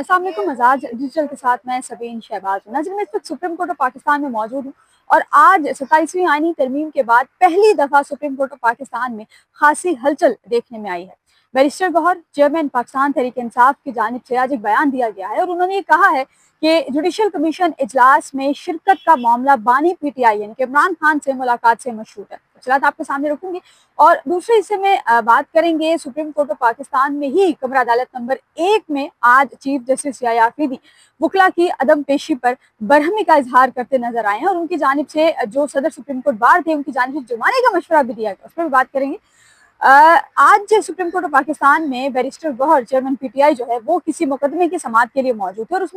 अस्सलाम वालेकुम। मजाज डिजिटल के साथ मैं सबीन शहबाज हूँ। नाज़रीन, मैं इस वक्त सुप्रीम कोर्ट ऑफ पाकिस्तान में मौजूद हूँ और आज 27वीं आईनी तरमीम के बाद पहली दफा सुप्रीम कोर्ट ऑफ पाकिस्तान में खासी हलचल देखने में आई है। बैरिस्टर गौहर, चेयरमैन पाकिस्तान तहरीक इंसाफ की जानिब से आज एक बयान दिया गया है और उन्होंने ये कहा है कि जुडिशल कमीशन इजलास में शिरकत का मामला बानी पीटीआई यानी कि इमरान खान से मुलाकात से मशहूर है। तफसीलात आपके सामने रखूंगी और दूसरे हिस्से में बात करेंगे सुप्रीम कोर्ट ऑफ पाकिस्तान में ही कमरा अदालत नंबर 1 में आज चीफ जस्टिस याह्या अफरीदी वकला की अदम पेशी पर बरहमी का इजहार करते नजर आए हैं और उनकी जानिब से जो सदर सुप्रीम कोर्ट बार थे उनकी जानिब से जुर्माने का मशवरा भी दिया गया, उस पर भी बात करेंगे। आज सुप्रीम कोर्ट ऑफ पाकिस्तान में बैरिस्टर गौहर चेयरमैन पीटीआई जो है वो किसी मुकदमे की समाअत के लिए मौजूद थे और उस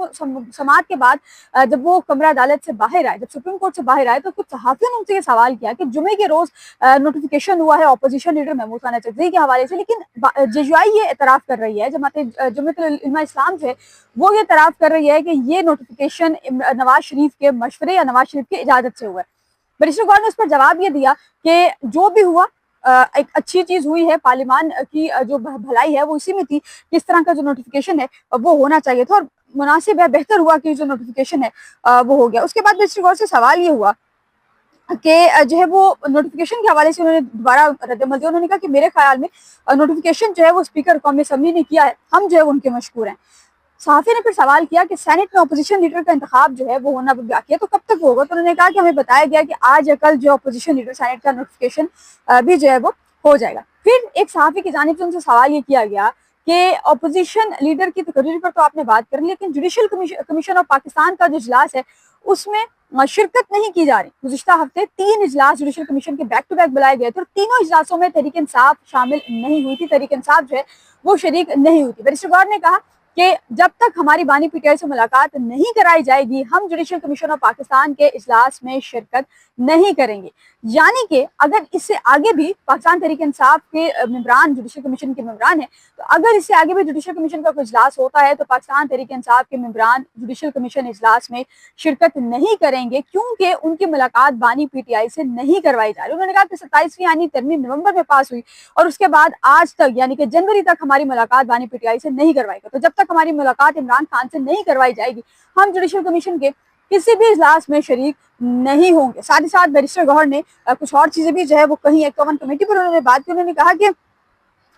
समाअत के बाद जब वो कमरा अदालत से बाहर आए, जब सुप्रीम कोर्ट से बाहर आए तो कुछ सहाफियों ने उनसे ये सवाल किया कि जुमे के रोज नोटिफिकेशन हुआ है अपोजिशन लीडर महमूद खान चौधरी के हवाले से, लेकिन जेजुआई ये एतराफ़ कर रही है, जमात उलमा इस्लाम जो है वो ये एतराफ़ कर रही है कि ये नोटिफिकेशन नवाज शरीफ के मशवरे या नवाज शरीफ की इजाजत से हुआ है। बैरिस्टर गौहर ने उस पर जवाब ये दिया कि जो भी हुआ एक अच्छी चीज हुई है, पार्लियामान की जो भलाई है वो इसी में थी कि इस तरह का जो नोटिफिकेशन है वो होना चाहिए था और मुनासिब है, बेहतर हुआ कि जो नोटिफिकेशन है वो हो गया। उसके बाद बैरिस्टर गौहर से सवाल ये हुआ कि जो है वो नोटिफिकेशन के हवाले से उन्होंने दोबारा रद्दमल दिया। उन्होंने कहा कि मेरे ख्याल में नोटिफिकेशन जो है वो स्पीकर कौमी असम्बली ने किया है, हम जो है उनके मशकूर हैं। सहाफी ने फिर सवाल किया कि सेनेट में अपोजिशन लीडर का इंतखाब जो है वो होना बाकी है, तो कब तक होगा? तो उन्होंने कहा कि हमें बताया गया कि आज या कल जो अपोजिशन लीडर सेनेट का नोटिफिकेशन भी जो है वो हो जाएगा। फिर एक सहाफी की जानिब से उनसे सवाल ये किया गया कि अपोजिशन लीडर की तकरीर पर तो आपने बात कर ली, लेकिन जुडिशल कमीशन ऑफ पाकिस्तान का जो इजलास है उसमें शिरकत नहीं की जा रही। गुज़िश्ता हफ्ते 3 इजलास जुडिशल कमीशन के बैक टू बैक बुलाए गए थे और तीनों इजलासों में तहरीक इंसाफ शामिल नहीं हुई थी, तहरीक इंसाफ जो है वो शरीक नहीं हुई थी। बैरिस्टर गौहर ने कहा कि जब तक हमारी बानी पीटीआई से मुलाकात नहीं कराई जाएगी हम जुडिशल कमीशन ऑफ पाकिस्तान के इजलास में शिरकत नहीं करेंगे। यानी कि अगर इससे आगे भी पाकिस्तान तहरीक इंसाफ के मेंबरान जुडिशल कमीशन के मेंबरान हैं, तो अगर इससे आगे भी जुडिशल कमीशन का कोई इजलास होता है तो पाकिस्तान तहरीक इंसाफ के मेंबरान जुडिशल कमीशन इजलास में शिरकत नहीं करेंगे क्योंकि उनकी मुलाकात बानी पीटीआई से नहीं करवाई जा रही। उन्होंने कहा कि 27वीं आईनी तरमीम नवंबर में पास हुई और उसके बाद आज तक यानी कि जनवरी तक हमारी मुलाकात बानी पीटीआई से नहीं करवाएगा, तो जब तक हमारी मुलाकात इमरान खान से नहीं करवाई जाएगी हम जुडिशल कमीशन के किसी भी इजलास में शरीक नहीं होंगे। साथ ही साथ बैरिस्टर गौहर ने कुछ और चीजें भी जो है वो कहीं एक कॉमन कमेटी पर उन्होंने बात की। उन्होंने कहा कि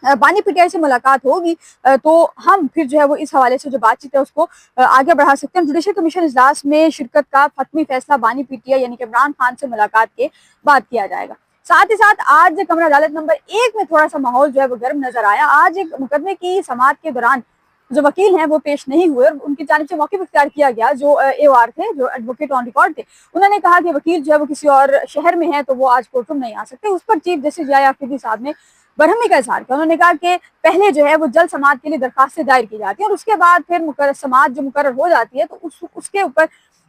बानी पीटीआई से मुलाकात होगी तो हम फिर जो है वो इस हवाले से जो बातचीत है उसको आगे बढ़ा सकते हैं। जुडिशल कमीशन इजलास में शिरकत का हतमी फैसला बानी पीटीआई यानी कि इमरान खान से मुलाकात के बाद किया जाएगा। साथ ही साथ आज कमरा अदालत नंबर 1 में थोड़ा सा माहौल जो है वो गर्म नजर आया। आज एक मुकदमे की समाअत के दौरान जो वकील हैं वो पेश नहीं हुए और उनकी जानिब से मौक़िफ़ इख्तियार किया गया। जो एओआर थे, जो एडवोकेट ऑन रिकॉर्ड थे, उन्होंने कहा कि वकील जो है वो किसी और शहर में है तो वो आज कोर्ट रूम नहीं आ सकते। उस पर चीफ जस्टिस याह्या अफरीदी साहब ने बरहमी का इजहार किया। उन्होंने कहा कि पहले जो है वो जल्द समाअत के लिए दरखास्तें दायर की जाती हैं और उसके बाद फिर समाअत जो मुकर्रर हो जाती है तो उसके ऊपर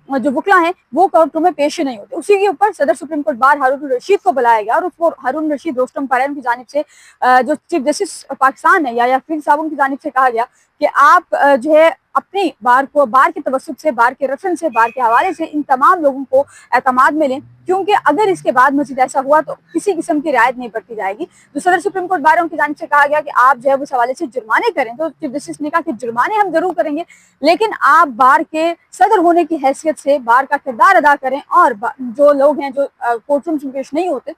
जो वकला हैं वो कोर्ट में पेश नहीं होते। उसी के ऊपर सदर सुप्रीम कोर्ट बार हारून रशीद को बुलाया गया और उसको हारून रशीद रोस्टम पारायण की जानिब से जो चीफ जस्टिस पाकिस्तान है याह्या अफरीदी साहब उनकी जानिब से कहा गया कि आप जो है अपनी बार के तवस्सुत से, बार के रेफरेंस से, बार के हवाले से इन तमाम लोगों को एतमाद में लें, क्योंकि अगर इसके बाद मजीद ऐसा हुआ तो किसी किस्म की रियायत नहीं बरती जाएगी। जो सदर सुप्रीम कोर्ट बार उनकी जानिब से कहा गया कि आप जो है उस हवाले से जुर्माने करें, तो चीफ जस्टिस ने कहा कि जुर्माने हम जरूर करेंगे लेकिन आप बार के सदर होने की हैसियत से बार का किरदार अदा करें और जो लोग हैं जो कोर्ट रूम में पेश नहीं होते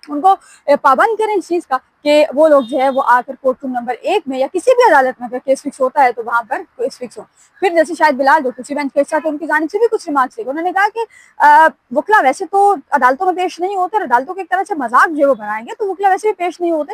उनको पाबंद करें इस चीज का कि वो लोग जो है वो आकर कोर्ट रूम नंबर 1 में या किसी भी अदालत में अगर केस फिक्स होता है तो वहां पर केस फिक्स हो। फिर जैसे शायद बिलाल जो कुर्सी बेंच के साथ उनकी जानिब से भी कुछ रिमार्क्स थे। उन्होंने कहा कि वकला वैसे तो अदालतों में पेश नहीं होते और अदालतों के एक तरह से मजाक जो है वो बनाएंगे, तो वकला वैसे भी पेश नहीं होते,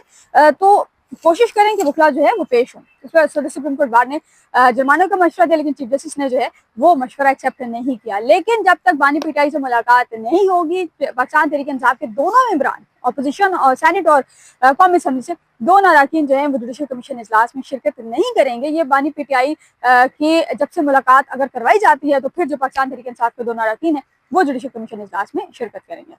तो कोशिश करें कि वकला जो है वो पेश हो। इस पर सदर सुप्रीम कोर्ट बार ने जुर्माने का मशवरा दिया लेकिन चीफ जस्टिस ने जो है वो मशवरा एक्सेप्ट नहीं किया। लेकिन जब तक बानी पीटीआई से मुलाकात नहीं होगी पाकिस्तान तहरीक इंसाफ के दोनों मेंबरान अपोजिशन और सेनेट और कौमी असम्बली से दोनों अरकान जो है वो जुडिशल कमीशन इजलास में शिरकत नहीं करेंगे। ये बानी पीटीआई की जब से मुलाकात अगर करवाई जाती है तो फिर जो पाकिस्तान तहरीक इंसाफ के दोनों अरकान हैं वो जुडिशल कमीशन इजलास में शिरकत करेंगे।